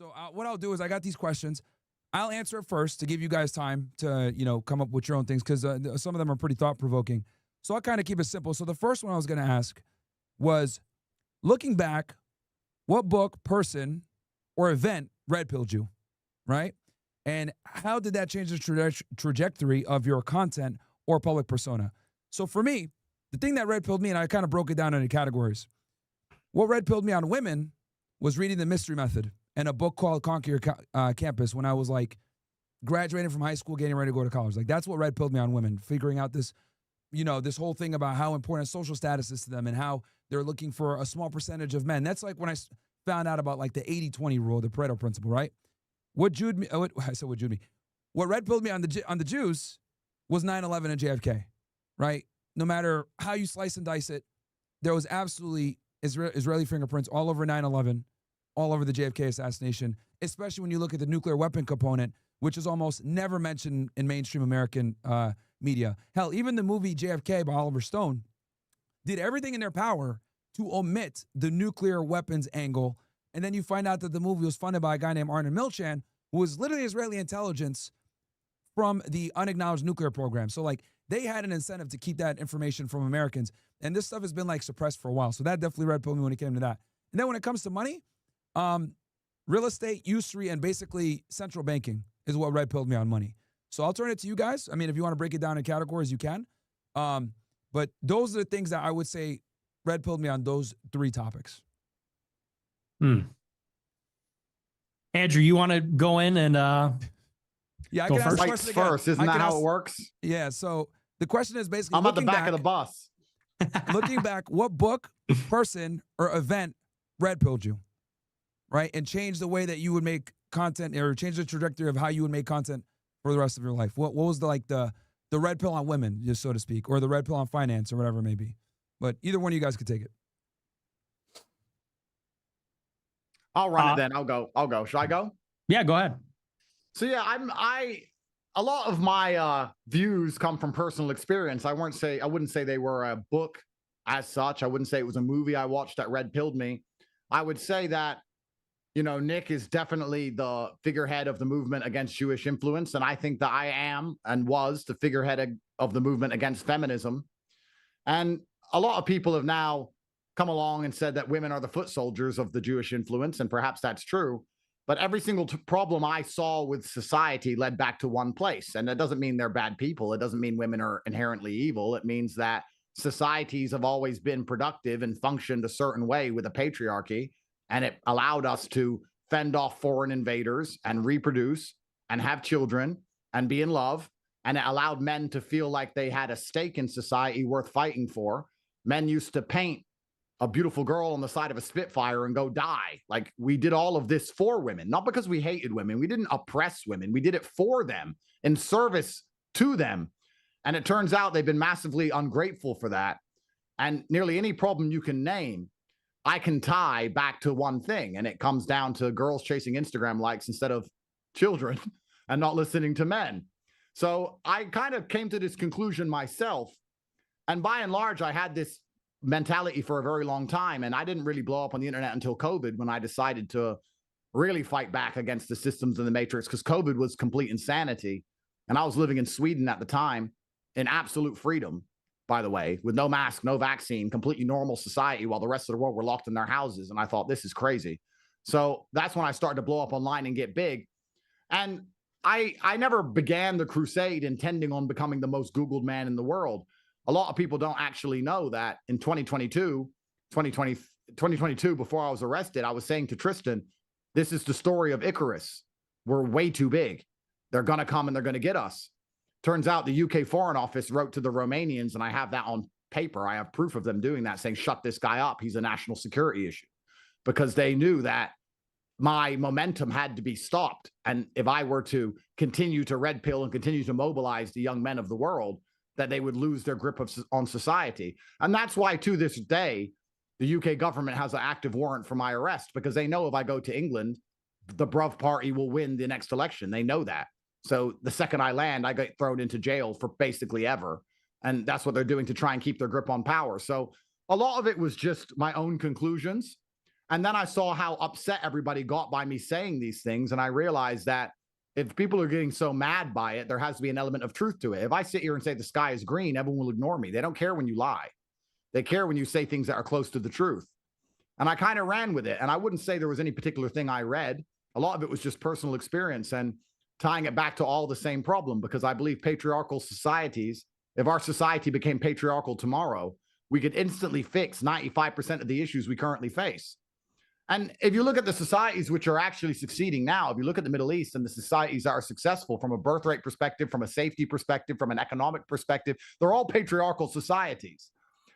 So what I'll do is I got these questions. I'll answer it first to give you guys time to, come up with your own things because some of them are pretty thought-provoking. So I'll kind of keep it simple. So the first one I was going to ask was, looking back, what book, person, or event red-pilled you, right? And how did that change the trajectory of your content or public persona? So for me, the thing that red-pilled me, and I kind of broke it down into categories. What red-pilled me on women was reading The Mystery Method and a book called Conquer Your Campus when I was like graduating from high school, getting ready to go to college. Like that's what red-pilled me on women, figuring out this, this whole thing about how important social status is to them and how they're looking for a small percentage of men. That's like when I found out about like the 80-20 rule, the Pareto principle, right? What red-pilled me on the Jews was 9/11 and JFK, right? No matter how you slice and dice it, there was absolutely Israeli fingerprints all over 9/11, all over the JFK assassination, especially when you look at the nuclear weapon component, which is almost never mentioned in mainstream American media. Hell, even the movie JFK by Oliver Stone did everything in their power to omit the nuclear weapons angle. And then you find out that the movie was funded by a guy named Arnold Milchan, who was literally Israeli intelligence from the unacknowledged nuclear program. So like they had an incentive to keep that information from Americans. And this stuff has been like suppressed for a while. So that definitely red-pilled me when it came to that. And then when it comes to money, real estate, usury, and basically central banking is what red-pilled me on money. So I'll turn it to you guys. I mean, if you want to break it down in categories, you can. But those are the things that I would say red-pilled me on those three topics. Andrew, you want to go in and yeah, I go can ask the Fights question again. first, isn't that how it works? Yeah, so the question is basically I'm at the back of the bus. looking back, what book, person, or event red-pilled you, right? And changed the way that you would make content or change the trajectory of how you would make content for the rest of your life? What was the red pill on women, just so to speak, or the red pill on finance or whatever it may be? But either one of you guys could take it. I'll run it then. I'll go. Should I go? Yeah, go ahead. So yeah, a lot of my views come from personal experience. I wouldn't say they were a book as such. I wouldn't say it was a movie I watched that red-pilled me. I would say that, Nick is definitely the figurehead of the movement against Jewish influence. And I think that I am and was the figurehead of the movement against feminism. And a lot of people have now come along and said that women are the foot soldiers of the Jewish influence. And perhaps that's true. But every single problem I saw with society led back to one place. And that doesn't mean they're bad people. It doesn't mean women are inherently evil. It means that societies have always been productive and functioned a certain way with a patriarchy. And it allowed us to fend off foreign invaders and reproduce and have children and be in love. And it allowed men to feel like they had a stake in society worth fighting for. Men used to paint a beautiful girl on the side of a Spitfire and go die. Like, we did all of this for women, not because we hated women. We didn't oppress women. We did it for them, in service to them. And it turns out they've been massively ungrateful for that. And nearly any problem you can name, I can tie back to one thing. And it comes down to girls chasing Instagram likes instead of children and not listening to men. So I kind of came to this conclusion myself. And by and large, I had this mentality for a very long time. And I didn't really blow up on the internet until COVID, when I decided to really fight back against the systems in the matrix, because COVID was complete insanity. And I was living in Sweden at the time in absolute freedom, by the way, with no mask, no vaccine, completely normal society, while the rest of the world were locked in their houses. And I thought, this is crazy. So that's when I started to blow up online and get big. And I never began the crusade intending on becoming the most Googled man in the world. A lot of people don't actually know that in 2022, before I was arrested, I was saying to Tristan, this is the story of Icarus. We're way too big. They're going to come and they're going to get us. Turns out the UK Foreign Office wrote to the Romanians, and I have that on paper. I have proof of them doing that, saying, shut this guy up. He's a national security issue, because they knew that my momentum had to be stopped. And if I were to continue to red pill and continue to mobilize the young men of the world, that they would lose their grip on society. And that's why, to this day, the UK government has an active warrant for my arrest, because they know if I go to England, the Bruv party will win the next election. They know that. So the second I land, I get thrown into jail for basically ever. And that's what they're doing to try and keep their grip on power. So a lot of it was just my own conclusions. And then I saw how upset everybody got by me saying these things. And I realized that if people are getting so mad by it, there has to be an element of truth to it. If I sit here and say the sky is green, everyone will ignore me. They don't care when you lie. They care when you say things that are close to the truth. And I kind of ran with it. And I wouldn't say there was any particular thing I read. A lot of it was just personal experience and tying it back to all the same problem, because I believe patriarchal societies, if our society became patriarchal tomorrow, we could instantly fix 95% of the issues we currently face. And if you look at the societies which are actually succeeding now, if you look at the Middle East and the societies that are successful from a birth rate perspective, from a safety perspective, from an economic perspective, they're all patriarchal societies.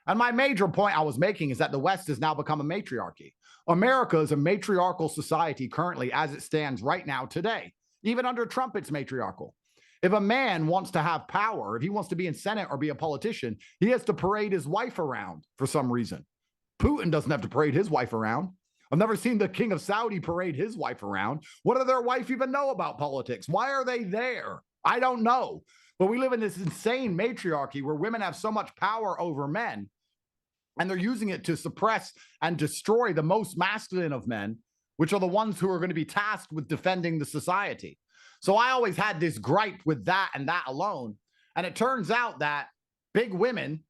And my major point I was making is that the West has now become a matriarchy. America is a matriarchal society currently as it stands right now today. Even under Trump, it's matriarchal. If a man wants to have power, if he wants to be in Senate or be a politician, he has to parade his wife around for some reason. Putin doesn't have to parade his wife around. I've never seen the king of Saudi parade his wife around. What do their wife even know about politics? Why are they there? I don't know. But we live in this insane matriarchy where women have so much power over men, and they're using it to suppress and destroy the most masculine of men, which are the ones who are going to be tasked with defending the society. So I always had this gripe with that and that alone. And it turns out that big women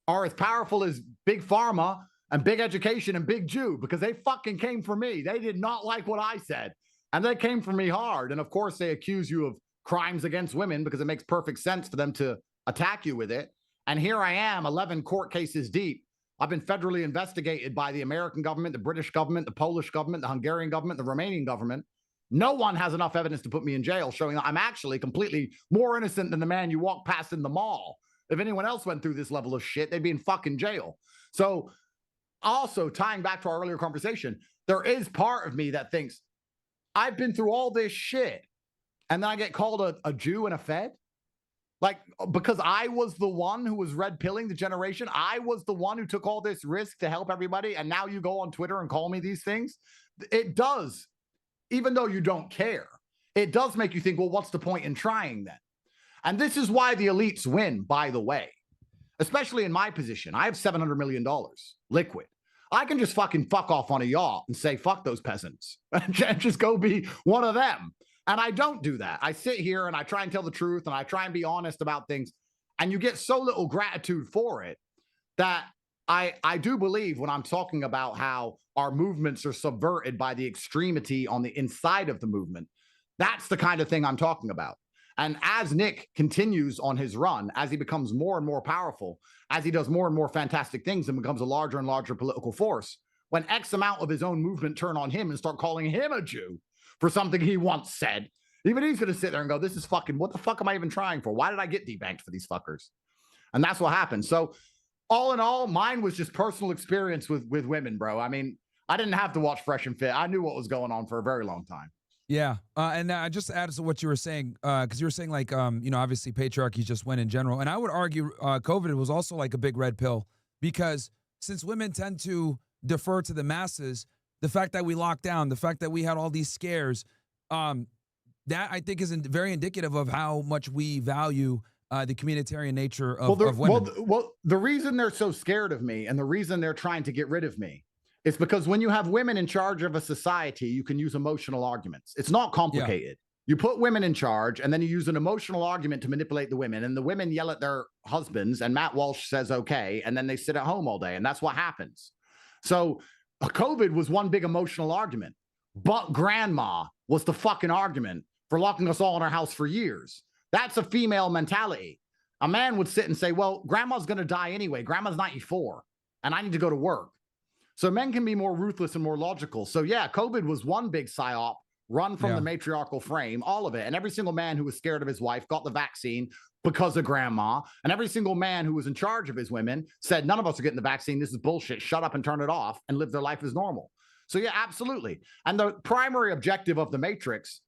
are as powerful as big pharma and big education and big Jew, because they fucking came for me. They did not like what I said. And they came for me hard. And of course, they accuse you of crimes against women because it makes perfect sense for them to attack you with it. And here I am, 11 court cases deep. I've been federally investigated by the American government, the British government, the Polish government, the Hungarian government, the Romanian government. No one has enough evidence to put me in jail, showing that I'm actually completely more innocent than the man you walk past in the mall. If anyone else went through this level of shit, they'd be in fucking jail. So also tying back to our earlier conversation, there is part of me that thinks I've been through all this shit and then I get called a Jew and a Fed. Like, because I was the one who was red pilling the generation. I was the one who took all this risk to help everybody. And now you go on Twitter and call me these things. It does, even though you don't care, it does make you think, well, what's the point in trying then? And this is why the elites win, by the way, especially in my position. I have $700 million liquid. I can just fucking fuck off on a yacht and say, fuck those peasants and just go be one of them. And I don't do that. I sit here and I try and tell the truth and I try and be honest about things. And you get so little gratitude for it that I do believe when I'm talking about how our movements are subverted by the extremity on the inside of the movement, that's the kind of thing I'm talking about. And as Nick continues on his run, as he becomes more and more powerful, as he does more and more fantastic things and becomes a larger and larger political force, when X amount of his own movement turn on him and start calling him a Jew for something he once said, even he's going to sit there and go, this is fucking, what the fuck am I even trying for? Why did I get debanked for these fuckers? And that's what happened. So all in all, mine was just personal experience with women, bro. I mean, I didn't have to watch Fresh and Fit. I knew what was going on for a very long time. Yeah. And just to add to what you were saying, because you were saying like, obviously patriarchy just went in general. And I would argue COVID was also like a big red pill, because since women tend to defer to the masses, the fact that we locked down, the fact that we had all these scares, that I think is very indicative of how much we value the communitarian nature of women. Well, the reason they're so scared of me and the reason they're trying to get rid of me is because when you have women in charge of a society, you can use emotional arguments. It's not complicated. Yeah. You put women in charge and then you use an emotional argument to manipulate the women, and the women yell at their husbands and Matt Walsh says, okay. And then they sit at home all day. And that's what happens. So COVID was one big emotional argument, but grandma was the fucking argument for locking us all in our house for years. That's a female mentality. A man would sit and say, well, grandma's going to die anyway. Grandma's 94 and I need to go to work. So men can be more ruthless and more logical. So yeah, COVID was one big psyop run from the matriarchal frame, all of it. And every single man who was scared of his wife got the vaccine because of grandma. And every single man who was in charge of his women said, none of us are getting the vaccine. This is bullshit. Shut up and turn it off and live their life as normal. So yeah, absolutely. And the primary objective of the Matrix,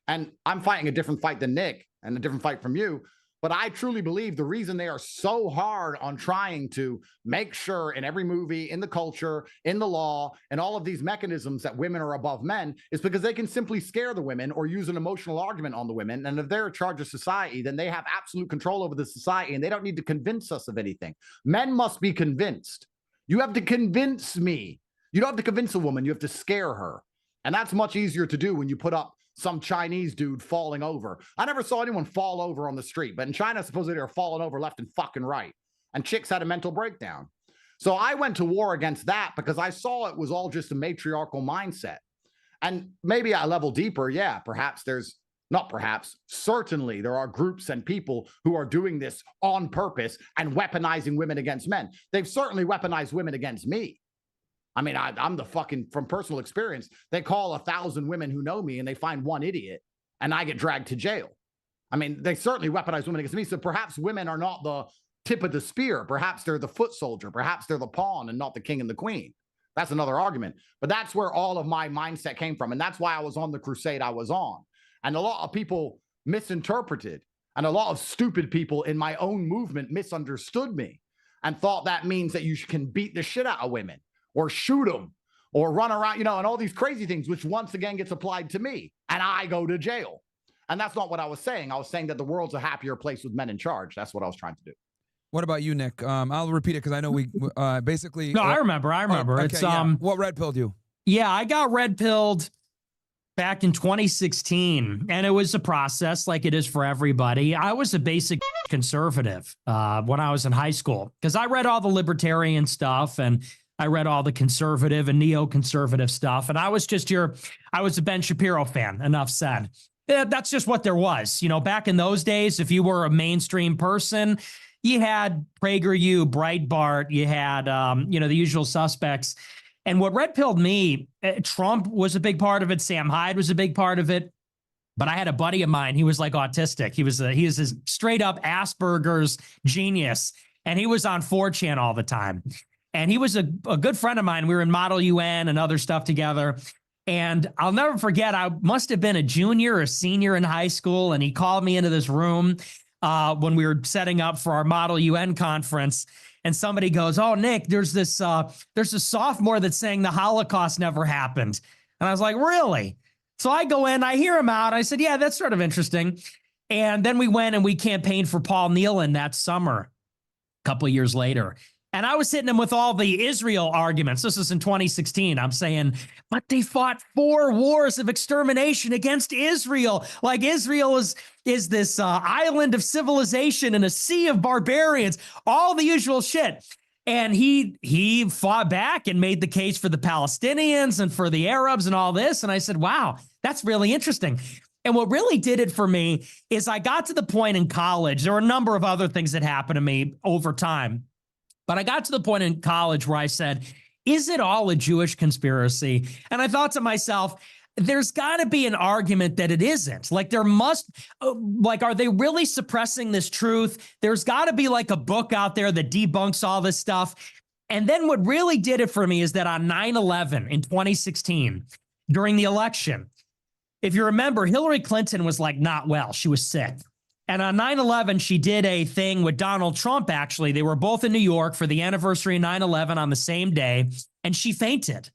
and I'm fighting a different fight than Nick and a different fight from you, but I truly believe the reason they are so hard on trying to make sure in every movie, in the culture, in the law, and all of these mechanisms that women are above men is because they can simply scare the women or use an emotional argument on the women. And if they're in charge of society, then they have absolute control over the society and they don't need to convince us of anything. Men must be convinced. You have to convince me You don't have to convince a woman, you have to scare her. And that's much easier to do when you put up some Chinese dude falling over. I never saw anyone fall over on the street, but in China, supposedly they're falling over left and fucking right. And chicks had a mental breakdown. So I went to war against that because I saw it was all just a matriarchal mindset. And maybe at a level deeper, yeah, perhaps there's, not perhaps, certainly there are groups and people who are doing this on purpose and weaponizing women against men. They've certainly weaponized women against me. I mean, I'm the fucking, from personal experience, they call 1,000 women who know me and they find one idiot and I get dragged to jail. I mean, they certainly weaponize women against me. So perhaps women are not the tip of the spear. Perhaps they're the foot soldier. Perhaps they're the pawn and not the king and the queen. That's another argument. But that's where all of my mindset came from. And that's why I was on the crusade I was on. And a lot of people misinterpreted, and a lot of stupid people in my own movement misunderstood me and thought that means that you can beat the shit out of women or shoot them or run around, and all these crazy things, which once again gets applied to me and I go to jail. And that's not what I was saying. I was saying that the world's a happier place with men in charge. That's what I was trying to do. What about you, Nick? I'll repeat it because I know we basically. No, I remember. Okay, It's yeah. What red pilled you? Yeah, I got red pilled back in 2016, and it was a process like it is for everybody. I was a basic conservative when I was in high school because I read all the libertarian stuff and I read all the conservative and neoconservative stuff. And I was a Ben Shapiro fan, enough said. Yeah, that's just what there was. Back in those days, if you were a mainstream person, you had PragerU, Breitbart, you had, the usual suspects. And what red pilled me, Trump was a big part of it. Sam Hyde was a big part of it. But I had a buddy of mine. He was like autistic. He is a straight up Asperger's genius. And he was on 4chan all the time. And he was a good friend of mine. We were in Model UN and other stuff together. And I'll never forget, I must have been a junior or senior in high school. And he called me into this room when we were setting up for our Model UN conference. And somebody goes, "Oh, Nick, there's a sophomore that's saying the Holocaust never happened." And I was like, "Really?" So I go in, I hear him out. I said, "Yeah, that's sort of interesting." And then we went and we campaigned for Paul Nealon that summer, a couple of years later. And I was hitting him with all the Israel arguments. This is in 2016. I'm saying, but they fought 4 wars of extermination against Israel. Like Israel is this island of civilization in a sea of barbarians, all the usual shit. And he fought back and made the case for the Palestinians and for the Arabs and all this. And I said, wow, that's really interesting. And what really did it for me is I got to the point in college. There were a number of other things that happened to me over time. But I got to the point in college where I said, is it all a Jewish conspiracy? And I thought to myself, there's got to be an argument that it isn't. Like there must, are they really suppressing this truth? There's got to be like a book out there that debunks all this stuff. And then what really did it for me is that on 9/11 in 2016, during the election, if you remember, Hillary Clinton was like not well. She was sick. And on 9/11, she did a thing with Donald Trump, actually. They were both in New York for the anniversary of 9/11 on the same day, and she fainted.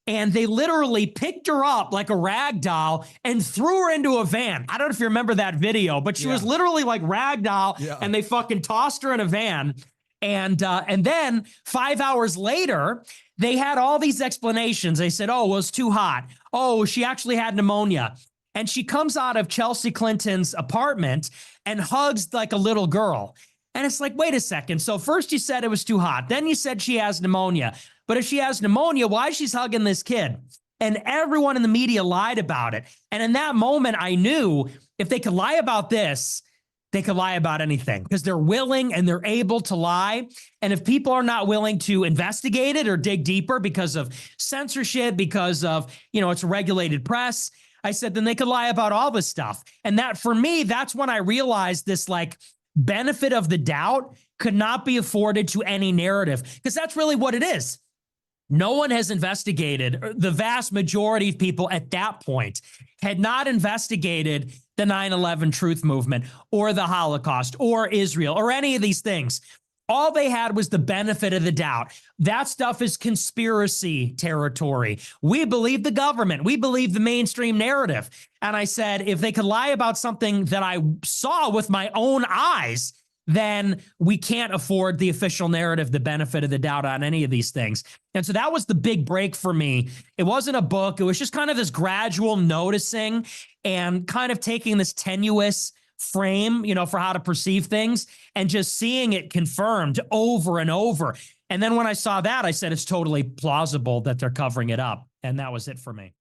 And they literally picked her up like a rag doll and threw her into a van. I don't know if you remember that video, but she was literally like rag doll, and they fucking tossed her in a van. And then 5 hours later, they had all these explanations. They said, oh, it was too hot. Oh, she actually had pneumonia. And she comes out of Chelsea Clinton's apartment and hugs like a little girl. And it's like, wait a second. So first you said it was too hot. Then you said she has pneumonia. But if she has pneumonia, why is she hugging this kid? And everyone in the media lied about it. And in that moment, I knew if they could lie about this, they could lie about anything because they're willing and they're able to lie. And if people are not willing to investigate it or dig deeper because of censorship, because of, it's a regulated press, I said, then they could lie about all this stuff. And that for me, that's when I realized this like benefit of the doubt could not be afforded to any narrative because that's really what it is. No one has investigated, the vast majority of people at that point had not investigated the 9/11 truth movement or the Holocaust or Israel or any of these things. All they had was the benefit of the doubt. That stuff is conspiracy territory. We believe the government. We believe the mainstream narrative. And I said, if they could lie about something that I saw with my own eyes, then we can't afford the official narrative, the benefit of the doubt on any of these things. And so that was the big break for me. It wasn't a book. It was just kind of this gradual noticing and kind of taking this tenuous frame, for how to perceive things and just seeing it confirmed over and over. And then when I saw that, I said, it's totally plausible that they're covering it up. And that was it for me.